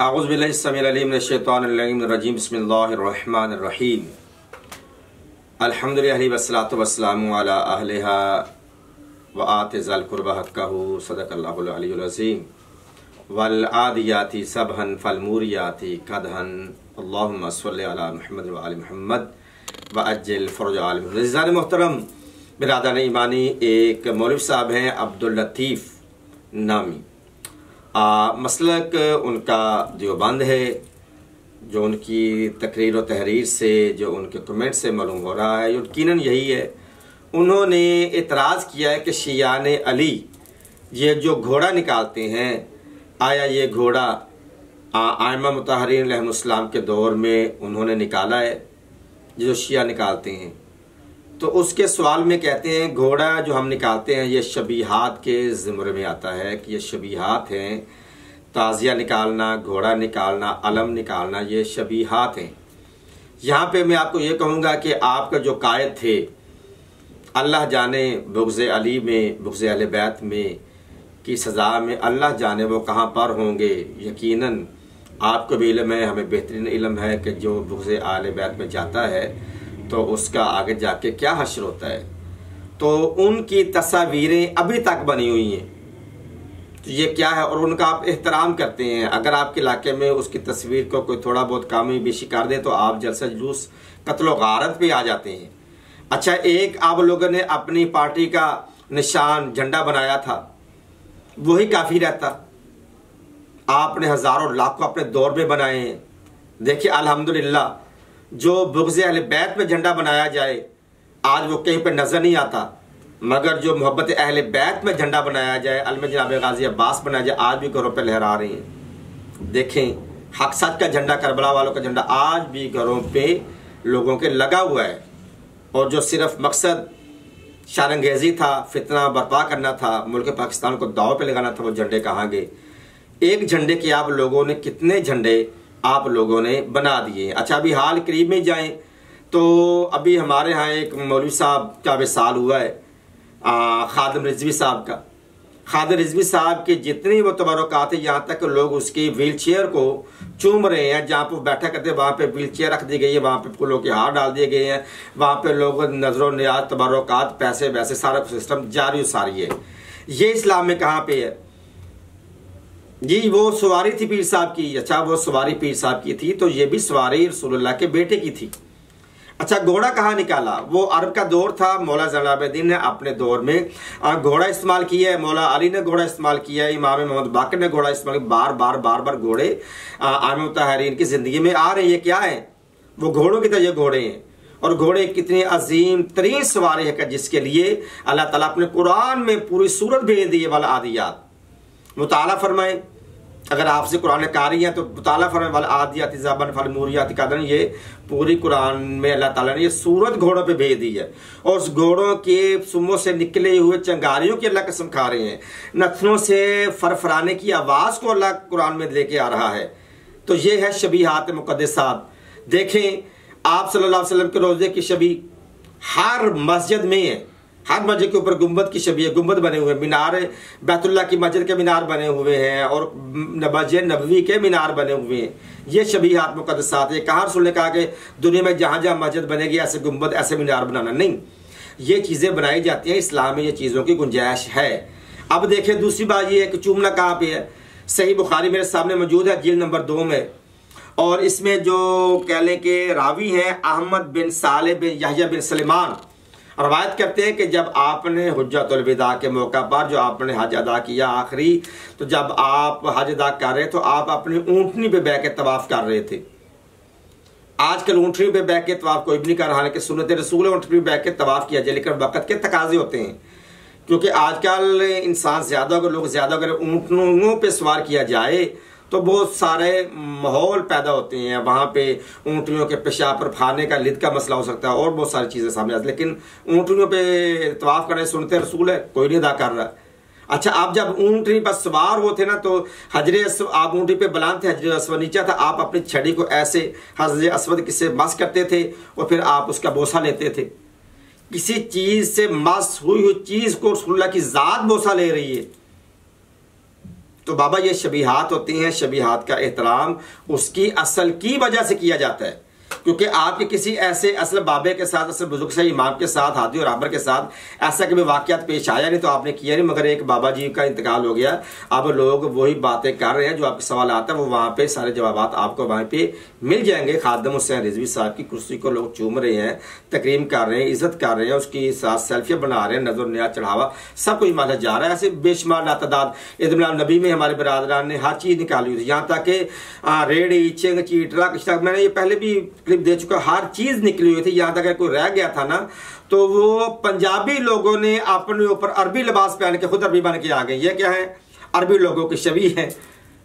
औज़ुबिल्लाहिस्समीउल-अलीम बिस्मिल्लाहिर्रहमानिर्रहीम अल्हम्दुलिल्लाहि वस्सलातु वस्सलामु अला अहलिहा व आतिज़ल कुर्बा हक़्क़हु सदक़ल्लाहुल अलीयुल अज़ीम वल आदियाति सबहन फलमूरियाति कदहन अल्लाहुम्मा सल्लि अला मुहम्मद व आलि मुहम्मद व अज्जिल फ़रज आल मुहम्मद। अज़ीज़ान मोहतरम बिरादरान ईमानी, एक मौलवी साहब हैं अब्दुल लतीफ़ नामी, मसलक उनका देवबंद है। जो उनकी तकरीर व तहरीर से, जो उनके कमेंट से मालूम हो रहा है, यकीनन यही है। उन्होंने एतराज़ किया है कि शियान अली ये जो घोड़ा निकालते हैं, आया ये घोड़ा आइमा मुतहरीन अलैहिमुस्सलाम के दौर में उन्होंने निकाला है, जो शिया निकालते हैं। तो उसके सवाल में कहते हैं घोड़ा जो हम निकालते हैं ये शबीहात के ज़िम्रे में आता है कि ये शबीहात हैं। ताज़िया निकालना, घोड़ा निकालना, अलम निकालना, ये शबीहात हैं। यहाँ पे मैं आपको ये कहूँगा कि आपका जो कायद थे, अल्लाह जाने बुग़्ज़ अली में, बुग़्ज़ अहले बैत में की सज़ा में अल्लाह जाने वो कहाँ पर होंगे। यकीनन आपको भी इल्म है, हमें बेहतरीन इल्म है कि जो बुग़्ज़ अहले बैत में जाता है तो उसका आगे जाके क्या हश्र होता है। तो उनकी तस्वीरें अभी तक बनी हुई हैं, तो ये क्या है, और उनका आप एहतराम करते हैं। अगर आपके इलाके में उसकी तस्वीर को कोई थोड़ा बहुत कामी बेशी कर दे तो आप जलसा जुलूस कत्ल गारत पे आ जाते हैं। अच्छा, एक आप लोगों ने अपनी पार्टी का निशान झंडा बनाया था, वही काफ़ी रहता। आपने हज़ारों लाखों अपने दौर में बनाए हैं। देखिए अल्हम्दुलिल्लाह, जो बुग़्ज़ अहले बैत में झंडा बनाया जाए आज वो कहीं पर नज़र नहीं आता, मगर जो मोहब्बत अहले बैत में झंडा बनाया जाए, अलम जनाब गाज़ी अब्बास बनाया जाए, आज भी घरों पर लहरा रही हैं। देखें, हक सच का झंडा, करबला वालों का झंडा आज भी घरों पे लोगों के लगा हुआ है। और जो सिर्फ मकसद शारंगेज़ी था, फितना बर्पा करना था, मुल्क पाकिस्तान को दाव पे लगाना था, वो झंडे कहाँ गए। एक झंडे के आप लोगों ने कितने झंडे आप लोगों ने बना दिए। अच्छा, अभी हाल करीब में जाएं तो अभी हमारे यहाँ एक मौलवी साहब का विसाल हुआ है, खादिम रिजवी साहब का। खादिम रिजवी साहब के जितनी वो तबरुकात है, यहाँ तक लोग उसकी व्हील चेयर को चूम रहे हैं। जहाँ पर बैठा करते वहाँ पे व्हील चेयर रख दी गई है, वहाँ पे फूलों के हार डाल दिए गए हैं, वहाँ पे लोग नजरों नियाज तबरुकात पैसे वैसे सारा सिस्टम जारी सारी है। ये इस्लाम में कहाँ पे है जी। वो सवारी थी पीर साहब की। अच्छा, वो सवारी पीर साहब की थी तो ये भी सवारी रसूलुल्लाह के बेटे की थी। अच्छा, घोड़ा कहाँ निकाला? वो अरब का दौर था, मौला ज़ैनुल ने अपने दौर में घोड़ा इस्तेमाल किया है, मौला अली ने घोड़ा इस्तेमाल किया है, इमाम मोहम्मद बाकर ने घोड़ा इस्तेमाल किया। बार बार घोड़े आइमा मुतहरीन की ज़िंदगी में आ रहे हैं। ये क्या है? वो घोड़ों की तरह घोड़े हैं। और घोड़े कितने अजीम तरीन सवारी है जिसके लिए अल्लाह ताला अपने कुरान में पूरी सूरत भेज दी है। वाला आदियात मुताला फरमाए, अगर आपसे कुरान कारी है तो मुताला फरमाए वाला आदियात ज़बन फलमूरियात कदन। ये पूरी कुरान में अल्लाह ताला ने ये सूरत घोड़ों पे भेज दी है। और उस घोड़ों के सुमों से निकले हुए चंगारियों की अल्लाह कसम खा रहे हैं, नथनों से फरफराने की आवाज़ को अल्लाह कुरान में लेके आ रहा है। तो ये है शबीहात मुक़द्दसात। देखें, आप सल्लल्लाहु अलैहि वसल्लम के रोज़े की शबी हर मस्जिद में है। हर मस्जिद के ऊपर गुंबद की शबी है, गुंबद बने हुए हैं, मीनार बैतुल्लाह की मस्जिद के मीनार बने हुए हैं और मस्जिद नबवी के मीनार बने हुए हैं। ये शबीहात मुक़द्दसात है। कहाँ रसूल ने कहा कि दुनिया में जहाँ जहाँ मस्जिद बनेगी ऐसे गुंबद ऐसे मीनार बनाना नहीं। ये चीज़ें बनाई जाती हैं, इस्लाम में ये चीज़ों की गुंजाइश है। अब देखें, दूसरी बात ये है कि चूमना कहाँ पे है। सही बुखारी मेरे सामने मौजूद है, जिल्द नंबर 2 में, और इसमें जो कह लें कि रावी हैं अहमद बिन साले बिन यहया बिन सलेमान रवायत करते हैं कि जब आपने हुज्जतुल विदा के मौका पर जो आपने हज अदा किया आखिरी, तो जब आप हज अदा कर रहे तो आप अपनी ऊँटनी पे बैठ के तवाफ कर रहे थे। आजकल ऊँटनी पे बैठ के तवाफ कोई भी नहीं कर रहा, हालांकि सुन्नत रसूल ऊँटनी पे बैठ के तवाफ किया जाए, लेकिन वक़्त के तकाजे होते हैं। क्योंकि आजकल इंसान ज़्यादा, अगर लोग ज़्यादा अगर ऊँटनों पर सवार किया जाए तो बहुत सारे माहौल पैदा होते हैं। वहाँ पे ऊँटनियों के पेशाब और खाने का लिद का मसला हो सकता है और बहुत सारी चीज़ें सामने आती हैं। लेकिन ऊँटनियों पे तवाफ़ करने सुनते रसूल है, कोई नहीं अदा कर रहा। अच्छा, आप जब ऊँटनी पर सवार होते ना तो हजरे आप ऊँटनी पे बुलंद थे, हजरे अस्वद नीचा था, आप अपनी छड़ी को ऐसे हजरे अस्वद से मस करते थे और फिर आप उसका बोसा लेते थे। किसी चीज़ से मस हुई चीज़ को रसूलुल्लाह की ज़ात बोसा ले रही है तो बाबा ये शबीहात होती हैं, शबीहात का एहतराम उसकी असल की वजह से किया जाता है, क्योंकि आपके किसी ऐसे असल बाबे के साथ, असल बुजुर्ग से, इमाम के साथ, हादी और आबर के साथ ऐसा कभी वाकयात पेश आया नहीं तो आपने किया नहीं, मगर एक बाबा जी का इंतकाल हो गया, अब लोग वही बातें कर रहे हैं, जो आपके सवाल आता है वो वहां पे सारे जवाब आपको वहां पे मिल जाएंगे। खादम हुसैन रिजवी साहब की कुर्सी को लोग चूम रहे हैं, तकरीम कर रहे हैं, इज्जत कर रहे हैं, उसकी साथ सेल्फियां बना रहे हैं, नजर नया चढ़ावा सब कुछ माना जा रहा है। ऐसे बेशुमार नातादाद ईद मिलाद नबी में हमारे बरादरान ने हर चीज निकाली हुई थी, यहाँ तक कि रेड़ी चिंग चीटरा किश्ता, मैंने ये पहले भी क्लिप दे चुका, हर चीज निकली हुई थी। यहाँ तक कोई रह गया था ना तो वो पंजाबी लोगों ने अपने ऊपर अरबी लिबास पहन के खुद अरबी बन के आ गए। ये क्या है? अरबी लोगों की छवि है।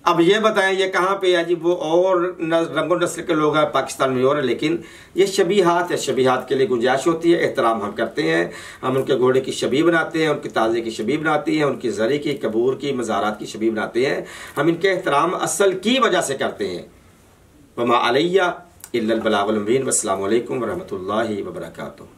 अब ये बताएं ये कहाँ पे है जी? वो और रंगो नस्ल के लोग हैं पाकिस्तान में और, लेकिन ये शबीहात है, शबीहात के लिए गुंजाइश होती है, एहतराम हम करते हैं, हम उनके घोड़े की शबी बनाते हैं, उनकी ताजे की शबी बनाती हैं, उनकी जरी की, कबूर की, मज़ारात की शबी बनाते हैं। हम इनके एहतराम असल की वजह से करते हैं। वमा अलैया इल्लल बलागुल मुबीन। वस्सलामु अलैकुम वरहमतुल्लाहि वबरकातुहू।